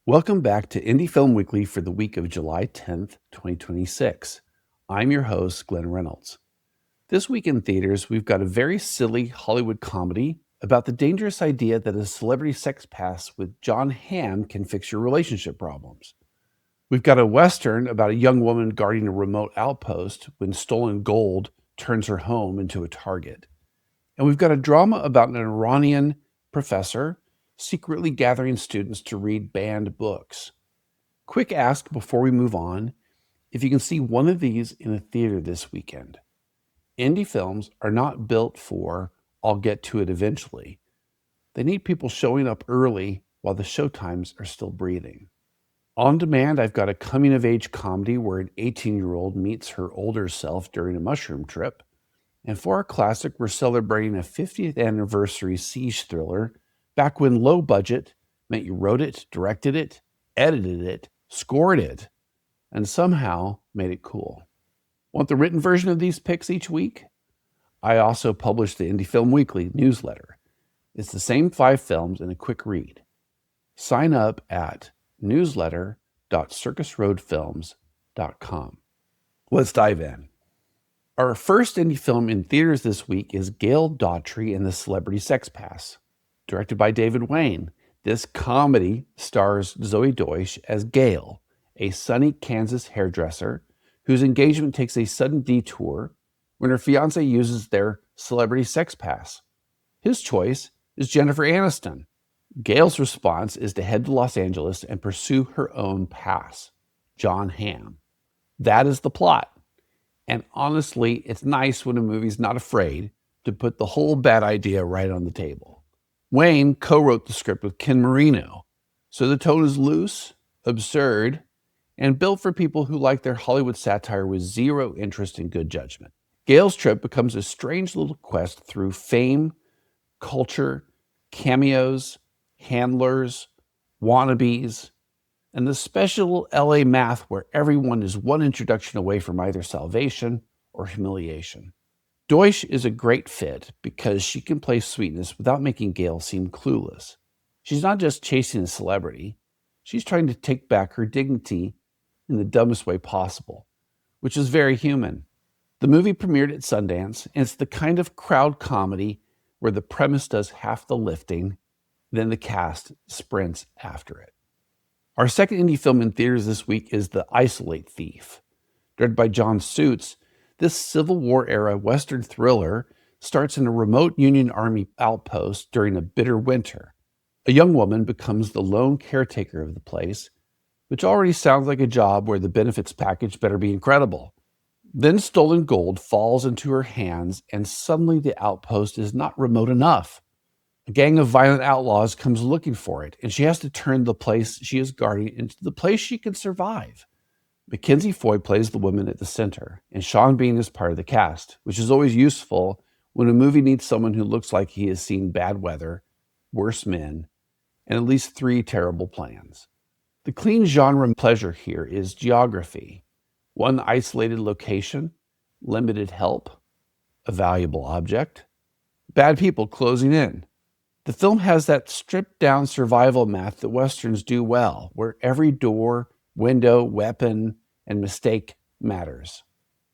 Welcome back to Indie Film Weekly for the week of July 10th, 2026. I'm your host, Glen Reynolds. This week in theaters, we've got a very silly Hollywood comedy about the dangerous idea that a celebrity sex pass with John Hamm can fix your relationship problems. We've got a Western about a young woman guarding a remote outpost when stolen gold turns her home into a target. And we've got a drama about an Iranian professor secretly gathering students to read banned books. Quick ask before we move on if you can see one of these in a theater this weekend. Indie films are not built for, I'll get to it eventually. They need people showing up early while the showtimes are still breathing. On demand, I've got a coming of age comedy where an 18-year-old meets her older self during a mushroom trip. And for our classic, we're celebrating a 50th anniversary siege thriller back when low budget meant you wrote it, directed it, edited it, scored it, and somehow made it cool. Want the written version of these picks each week? I also publish the Indie Film Weekly newsletter. It's the same 5 films in a quick read. Sign up at newsletter.circusroadfilms.com. Let's dive in. Our first indie film in theaters this week is Gail Daughtry and the Celebrity Sex Pass. Directed by David Wayne, this comedy stars Zoe Deutsch as Gail, a sunny Kansas hairdresser whose engagement takes a sudden detour when her fiancé uses their celebrity sex pass. His choice is Jennifer Aniston. Gail's response is to head to Los Angeles and pursue her own pass, John Hamm. That is the plot. And honestly, it's nice when a movie's not afraid to put the whole bad idea right on the table. Wayne co-wrote the script with Ken Marino, so the tone is loose, absurd, and built for people who like their Hollywood satire with zero interest in good judgment. Gail's trip becomes a strange little quest through fame, culture, cameos, handlers, wannabes, and the special LA math where everyone is one introduction away from either salvation or humiliation. Deutsch is a great fit because she can play sweetness without making Gail seem clueless. She's not just chasing a celebrity, she's trying to take back her dignity in the dumbest way possible, which is very human. The movie premiered at Sundance, and it's the kind of crowd comedy where the premise does half the lifting, then the cast sprints after it. Our second indie film in theaters this week is The Isolate Thief. Directed by John Suits, this Civil War-era Western thriller starts in a remote Union Army outpost during a bitter winter. A young woman becomes the lone caretaker of the place, which already sounds like a job where the benefits package better be incredible. Then stolen gold falls into her hands, and suddenly the outpost is not remote enough. A gang of violent outlaws comes looking for it, and she has to turn the place she is guarding into the place she can survive. Mackenzie Foy plays the woman at the center, and Sean Bean is part of the cast, which is always useful when a movie needs someone who looks like he has seen bad weather, worse men, and at least 3 terrible plans. The clean genre pleasure here is geography. One isolated location, limited help, a valuable object, bad people closing in. The film has that stripped-down survival math that Westerns do well, where every door, window, weapon, and mistake matters.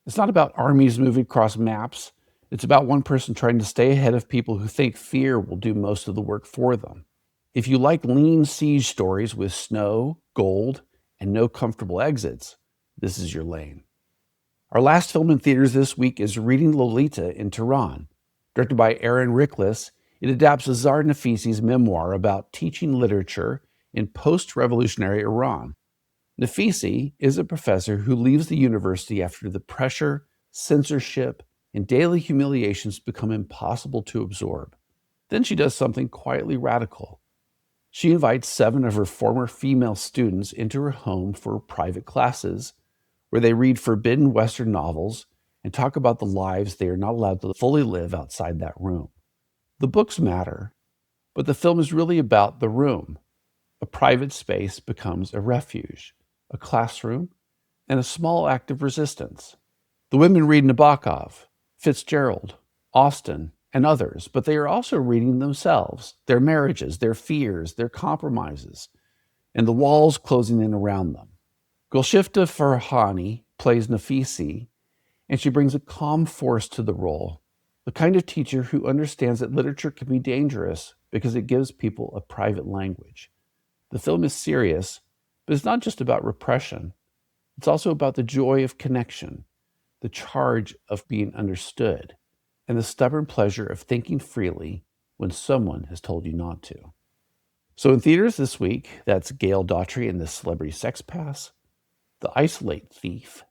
It's not about armies moving across maps. It's about one person trying to stay ahead of people who think fear will do most of the work for them. If you like lean siege stories with snow, gold, and no comfortable exits, this is your lane. Our last film in theaters this week is Reading Lolita in Tehran. Directed by Aaron Rickless, it adapts Azar Nafisi's memoir about teaching literature in post-revolutionary Iran. Nafisi is a professor who leaves the university after the pressure, censorship, and daily humiliations become impossible to absorb. Then she does something quietly radical. She invites 7 of her former female students into her home for private classes, where they read forbidden Western novels and talk about the lives they are not allowed to fully live outside that room. The books matter, but the film is really about the room. A private space becomes a refuge, a classroom, and a small act of resistance. The women read Nabokov, Fitzgerald, Austen, and others, but they are also reading themselves, their marriages, their fears, their compromises. and the walls closing in around them. Gulshifta Farhani plays Nafisi, and she brings a calm force to the role, the kind of teacher who understands that literature can be dangerous because it gives people a private language. The film is serious, but it's not just about repression. It's also about the joy of connection, the charge of being understood, and the stubborn pleasure of thinking freely when someone has told you not to. So in theaters this week, that's Gail Daughtry and the Celebrity Sex Pass, The Isolate Thief,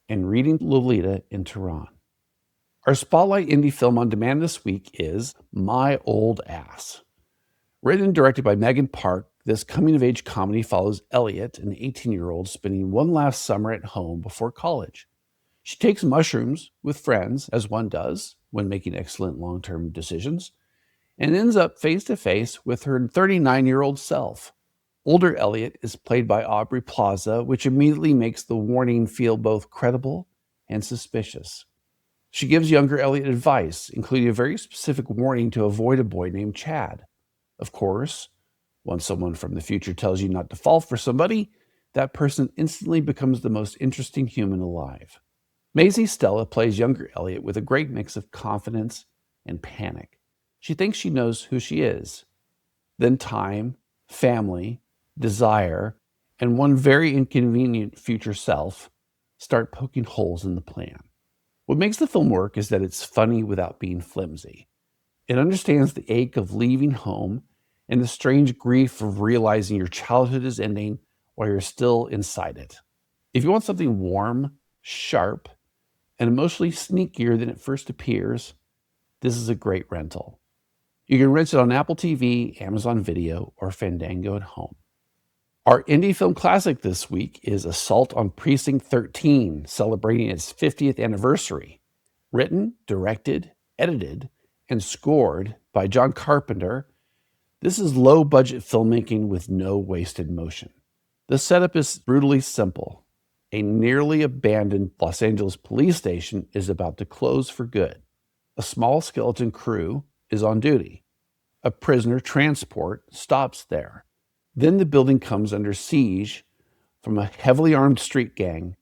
and Reading Lolita in Tehran. Our Spotlight Indie Film on Demand this week is My Old Ass. Written and directed by Megan Park, this coming-of-age comedy follows Elliot, an 18-year-old, spending one last summer at home before college. She takes mushrooms with friends, as one does when making excellent long-term decisions, and ends up face-to-face with her 39-year-old self. Older Elliot is played by Aubrey Plaza, which immediately makes the warning feel both credible and suspicious. She gives younger Elliot advice, including a very specific warning to avoid a boy named Chad. Of course, once someone from the future tells you not to fall for somebody, that person instantly becomes the most interesting human alive. Maisie Stella plays younger Elliot with a great mix of confidence and panic. She thinks she knows who she is. Then time, family, desire, and one very inconvenient future self start poking holes in the plan. What makes the film work is that it's funny without being flimsy. It understands the ache of leaving home and the strange grief of realizing your childhood is ending while you're still inside it. If you want something warm, sharp, and emotionally sneakier than it first appears, this is a great rental. You can rent it on Apple TV, Amazon Video, or Fandango at home. Our indie film classic this week is Assault on Precinct 13, celebrating its 50th anniversary. Written, directed, edited, and scored by John Carpenter, this is low-budget filmmaking with no wasted motion. The setup is brutally simple. A nearly abandoned Los Angeles police station is about to close for good. A small skeleton crew is on duty. A prisoner transport stops there. Then the building comes under siege from a heavily armed street gang,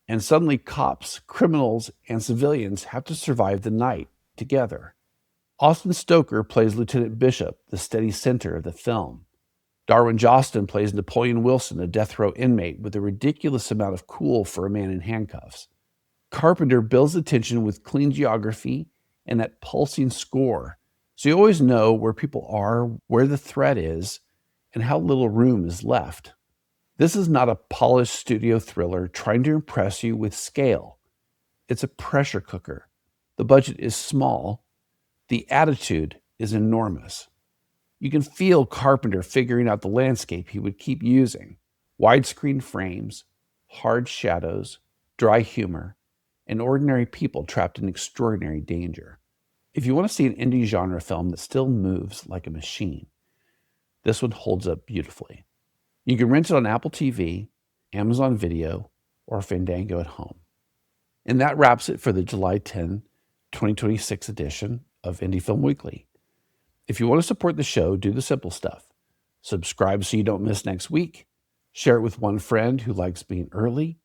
and suddenly cops, criminals, and civilians have to survive the night together. Austin Stoker plays Lieutenant Bishop, the steady center of the film. Darwin Jostin plays Napoleon Wilson, a death row inmate with a ridiculous amount of cool for a man in handcuffs. Carpenter builds the tension with clean geography and that pulsing score, so you always know where people are, where the threat is, and how little room is left. This is not a polished studio thriller trying to impress you with scale. It's a pressure cooker. The budget is small. The attitude is enormous. You can feel Carpenter figuring out the landscape he would keep using. Widescreen frames, hard shadows, dry humor, and ordinary people trapped in extraordinary danger. If you want to see an indie genre film that still moves like a machine, this one holds up beautifully. You can rent it on Apple TV, Amazon Video, or Fandango at home. And that wraps it for the July 10, 2026 edition of Indie Film Weekly. If you want to support the show, do the simple stuff. Subscribe so you don't miss next week. Share it with one friend who likes being early.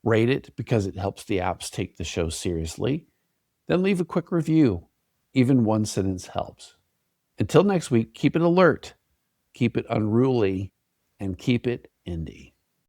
Rate it because it helps the apps take the show seriously. Then leave a quick review. Even one sentence helps. Until next week, keep it alert, keep it unruly, and keep it indie.